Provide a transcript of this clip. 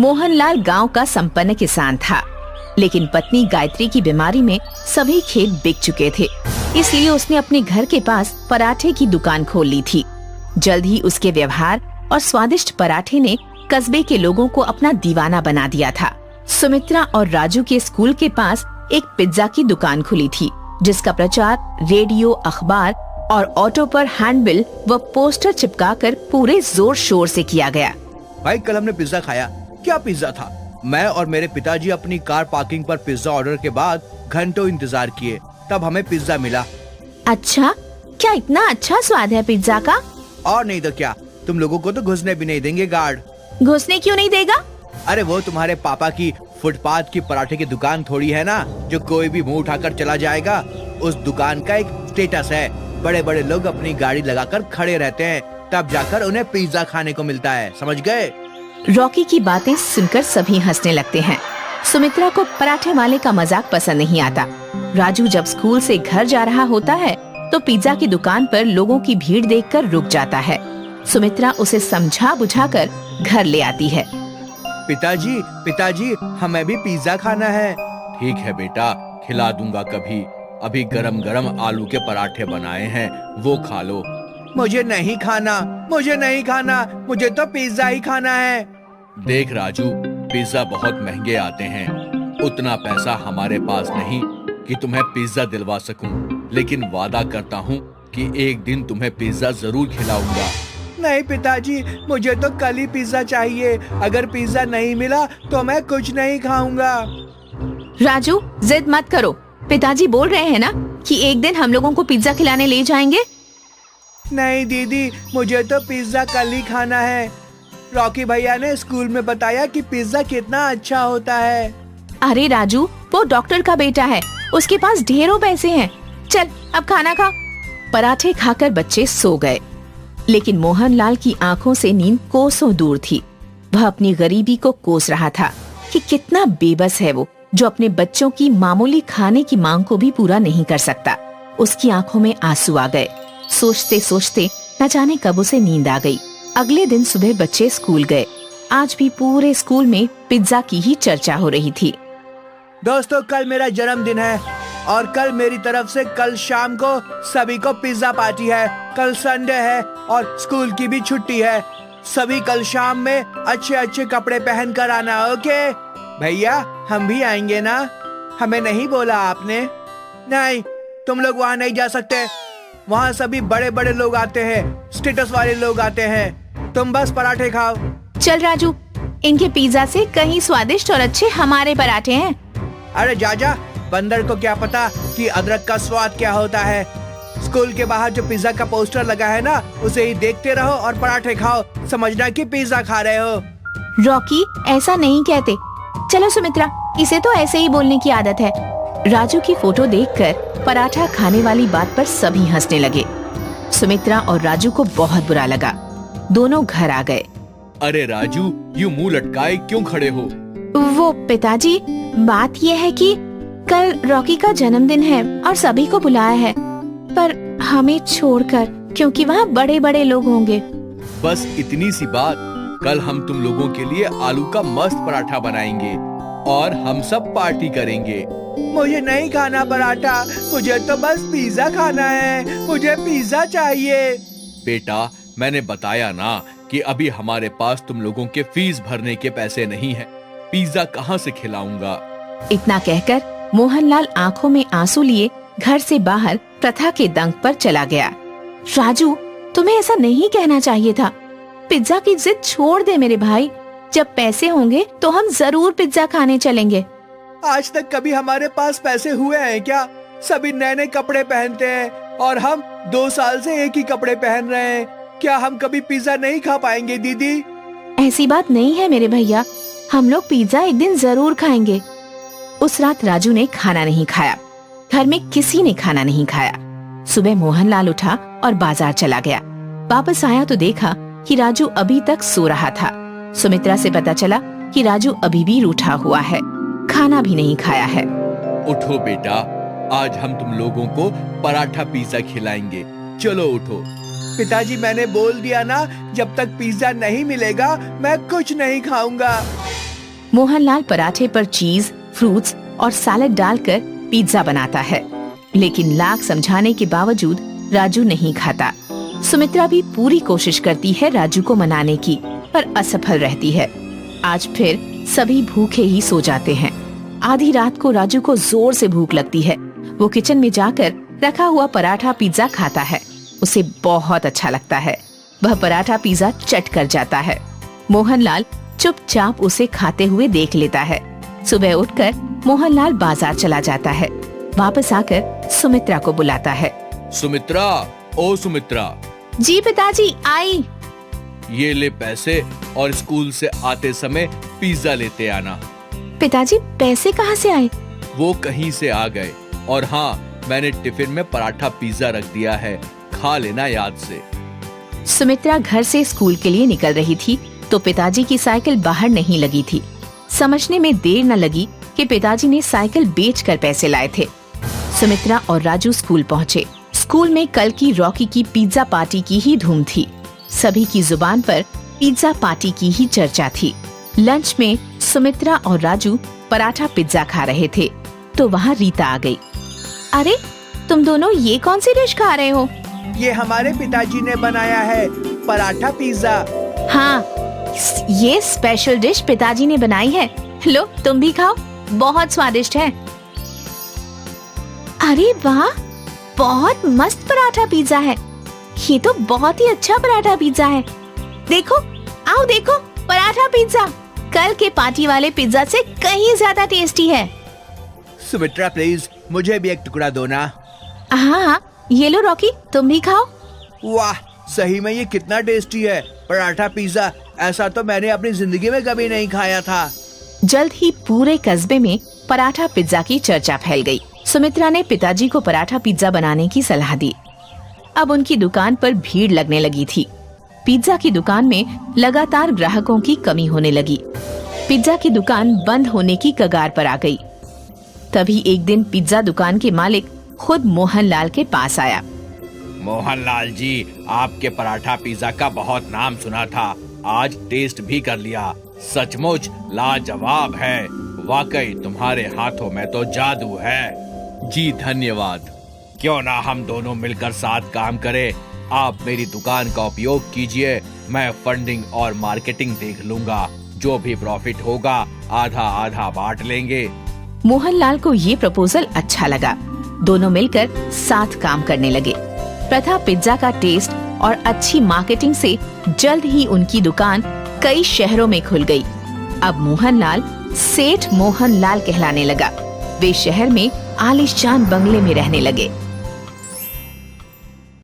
मोहनलाल गांव का संपन्न किसान था, लेकिन पत्नी गायत्री की बीमारी में सभी खेत बिक चुके थे। इसलिए उसने अपने घर के पास पराठे की दुकान खोल ली थी। जल्द ही उसके व्यवहार और स्वादिष्ट पराठे ने कस्बे के लोगों को अपना दीवाना बना दिया था। सुमित्रा और राजू के स्कूल के पास एक पिज्जा की दुकान खुली थी, जिसका प्रचार रेडियो, अखबार और ऑटो पर हैंडबिल व पोस्टर चिपकाकर पूरे जोर शोर से किया गया। भाई कल हमने पिज्जा खाया। क्या पिज्जा था? मैं और मेरे पिताजी अपनी कार पार्किंग पर पिज्जा ऑर्डर के बाद घंटों इंतजार किए, तब हमें पिज्जा मिला। अच्छा, क्या इतना अच्छा स्वाद है पिज्जा का? और नहीं तो क्या, तुम लोगों को तो घुसने भी नहीं देंगे गार्ड। घुसने क्यों नहीं देगा? अरे वो तुम्हारे पापा की फुटपाथ की पराठे की दुकान थोड़ी है ना, जो कोई भी मुंह उठाकर चला जाएगा। उस दुकान का एक स्टेटस है, बड़े बड़े लोग अपनी गाड़ी लगाकर खड़े रहते हैं, तब जाकर उन्हें पिज्जा खाने को मिलता है, समझ गए? रॉकी की बातें सुनकर सभी हंसने लगते हैं। सुमित्रा को पराठे वाले का मजाक पसंद नहीं आता। राजू जब स्कूल से घर जा रहा होता है तो पिज्जा की दुकान पर लोगों की भीड़ देखकर रुक जाता है। सुमित्रा उसे समझा बुझाकर घर ले आती है। पिताजी, पिताजी, हमें भी पिज्जा खाना है। ठीक है बेटा, खिला दूंगा कभी। अभी गरम गरम आलू के पराठे बनाए हैं, वो खा लो। मुझे नहीं खाना, मुझे नहीं खाना, मुझे तो पिज्जा ही खाना है। देख राजू, पिज्जा बहुत महंगे आते हैं, उतना पैसा हमारे पास नहीं कि तुम्हें पिज्जा दिलवा सकूं, लेकिन वादा करता हूं कि एक दिन तुम्हें पिज्जा जरूर खिलाऊंगा। नहीं पिताजी, मुझे तो कल ही पिज्जा चाहिए। अगर पिज्जा नहीं मिला तो मैं कुछ नहीं खाऊंगा। राजू, जिद मत करो। पिताजी बोल रहे हैं ना कि एक दिन हम लोगों को पिज्जा खिलाने ले जाएंगे। नहीं दीदी, मुझे तो पिज्जा कल ही खाना है। रॉकी भैया ने स्कूल में बताया कि पिज्जा कितना अच्छा होता है। अरे राजू, वो डॉक्टर का बेटा है, उसके पास ढेरों पैसे हैं। चल अब खाना खा। पराठे खाकर बच्चे सो गए, लेकिन मोहनलाल की आंखों से नींद कोसों दूर थी। वह अपनी गरीबी को कोस रहा था कि कितना बेबस है वो, जो अपने बच्चों की मामूली खाने की मांग को भी पूरा नहीं कर सकता। उसकी आंखों में आंसू आ गए। सोचते सोचते न जाने कब उसे नींद आ गई। अगले दिन सुबह बच्चे स्कूल गए। आज भी पूरे स्कूल में पिज्जा की ही चर्चा हो रही थी। दोस्तों, कल मेरा जन्मदिन है और कल मेरी तरफ से कल शाम को सभी को पिज्जा पार्टी है। कल संडे है और स्कूल की भी छुट्टी है। सभी कल शाम में अच्छे अच्छे कपड़े पहन कर आना, ओके? भैया, हम भी आएंगे ना? हमें नहीं बोला आपने? नहीं, तुम लोग वहाँ नहीं जा सकते। वहाँ सभी बड़े बड़े लोग आते हैं, स्टेटस वाले लोग आते हैं। तुम बस पराठे खाओ। चल राजू, इनके पिज्जा से कहीं स्वादिष्ट और अच्छे हमारे पराठे हैं। अरे जा, बंदर को क्या पता कि अदरक का स्वाद क्या होता है। स्कूल के बाहर जो पिज्जा का पोस्टर लगा है ना, उसे ही देखते रहो और पराठे खाओ, समझना कि पिज्जा खा रहे हो। रॉकी, ऐसा नहीं कहते। चलो सुमित्रा, इसे तो ऐसे ही बोलने की आदत है। राजू की फोटो देखकर पराठा खाने वाली बात पर सभी हंसने लगे। सुमित्रा और राजू को बहुत बुरा लगा। दोनों घर आ गए। अरे राजू, यूं मुंह लटकाए क्यों खड़े हो? वो पिताजी, बात ये है कि कल रॉकी का जन्मदिन है और सभी को बुलाया है, पर हमें छोड़कर, क्योंकि वहाँ बड़े बड़े लोग होंगे। बस इतनी सी बात। कल हम तुम लोगों के लिए आलू का मस्त पराठा बनाएंगे और हम सब पार्टी करेंगे। मुझे नहीं खाना पराठा, मुझे तो बस पिज्जा खाना है। मुझे पिज्जा चाहिए। बेटा, मैंने बताया ना कि अभी हमारे पास तुम लोगों के फीस भरने के पैसे नहीं हैं। पिज्जा कहाँ से खिलाऊंगा? इतना कहकर मोहनलाल आंखों में आंसू लिए घर से बाहर प्रथा के दंग पर चला गया। राजू, तुम्हें ऐसा नहीं कहना चाहिए था। पिज्जा की जिद छोड़ दे मेरे भाई। जब पैसे होंगे तो हम जरूर पिज्जा खाने चलेंगे। आज तक कभी हमारे पास पैसे हुए हैं क्या? सभी नए नए कपड़े पहनते हैं और हम 2 साल से एक ही कपड़े पहन रहे हैं। क्या हम कभी पिज्जा नहीं खा पाएंगे दीदी? ऐसी बात नहीं है मेरे भैया, हम लोग पिज्जा एक दिन जरूर खाएंगे। उस रात राजू ने खाना नहीं खाया। घर में किसी ने खाना नहीं खाया। सुबह मोहनलाल उठा और बाजार चला गया। वापस आया तो देखा कि राजू अभी तक सो रहा था। सुमित्रा से पता चला कि राजू अभी भी रूठा हुआ है, खाना भी नहीं खाया है। उठो बेटा, आज हम तुम लोगों को पराठा पिज्जा खिलाएंगे। चलो उठो। पिताजी, मैंने बोल दिया ना, जब तक पिज्जा नहीं मिलेगा मैं कुछ नहीं खाऊंगा। मोहनलाल पराठे पर चीज, फ्रूट्स और सैलेड डालकर पिज्जा बनाता है, लेकिन लाख समझाने के बावजूद राजू नहीं खाता। सुमित्रा भी पूरी कोशिश करती है राजू को मनाने की, पर असफल रहती है। आज फिर सभी भूखे ही सो जाते हैं। आधी रात को राजू को जोर से भूख लगती है। वो किचन में जाकर रखा हुआ पराठा पिज्जा खाता है। उसे बहुत अच्छा लगता है। वह पराठा पिज्जा चट कर जाता है। मोहनलाल चुपचाप उसे खाते हुए देख लेता है। सुबह उठकर मोहनलाल बाजार चला जाता है। वापस आकर सुमित्रा को बुलाता है। सुमित्रा, ओ सुमित्रा। जी पिताजी, आई। ये ले पैसे और स्कूल से आते समय पिज्जा लेते आना। पिताजी, पैसे कहाँ से आए? वो कहीं से आ गए। और हाँ, मैंने टिफिन में पराठा पिज्जा रख दिया है, खा लेना याद से। सुमित्रा घर से स्कूल के लिए निकल रही थी तो पिताजी की साइकिल बाहर नहीं लगी थी। समझने में देर न लगी कि पिताजी ने साइकिल बेचकर पैसे लाए थे। सुमित्रा और राजू स्कूल पहुँचे। स्कूल में कल की रॉकी की पिज्जा पार्टी की ही धूम थी। सभी की जुबान पर पिज्जा पार्टी की ही चर्चा थी। लंच में सुमित्रा और राजू पराठा पिज्जा खा रहे थे तो वहाँ रीता आ गई। अरे, तुम दोनों ये कौन सी डिश खा रहे हो? ये हमारे पिताजी ने बनाया है, पराठा पिज्जा। हाँ, ये स्पेशल डिश पिताजी ने बनाई है। लो, तुम भी खाओ, बहुत स्वादिष्ट है। अरे वाह, बहुत मस्त पराठा पिज्जा है। ये तो बहुत ही अच्छा पराठा पिज्जा है। देखो, आओ देखो, पराठा पिज्जा कल के पार्टी वाले पिज्जा से कहीं ज्यादा टेस्टी है। सुमित्रा प्लीज, मुझे भी एक टुकड़ा दो ना। हाँ, ये लो रॉकी, तुम भी खाओ। वाह, सही में ये कितना टेस्टी है पराठा पिज्जा। ऐसा तो मैंने अपनी जिंदगी में कभी नहीं खाया था। जल्द ही पूरे कस्बे में पराठा पिज्जा की चर्चा फैल गई। सुमित्रा ने पिताजी को पराठा पिज्जा बनाने की सलाह दी। अब उनकी दुकान पर भीड़ लगने लगी थी। पिज्जा की दुकान में लगातार ग्राहकों की कमी होने लगी। पिज्जा की दुकान बंद होने की कगार पर आ गई। तभी एक दिन पिज्जा दुकान के मालिक खुद मोहनलाल के पास आया। मोहनलाल जी, आपके पराठा पिज्जा का बहुत नाम सुना था, आज टेस्ट भी कर लिया। सचमुच लाजवाब है। वाकई तुम्हारे हाथों में तो जादू है। जी धन्यवाद। क्यों ना हम दोनों मिलकर साथ काम करें। आप मेरी दुकान का उपयोग कीजिए, मैं फंडिंग और मार्केटिंग देख लूंगा। जो भी प्रॉफिट होगा आधा आधा बांट लेंगे। मोहनलाल को ये प्रपोजल अच्छा लगा। दोनों मिलकर साथ काम करने लगे। प्रथा पिज्जा का टेस्ट और अच्छी मार्केटिंग से जल्द ही उनकी दुकान कई शहरों में खुल गई। अब मोहनलाल सेठ मोहनलाल कहलाने लगा। वे शहर में आलीशान बंगले में रहने लगे।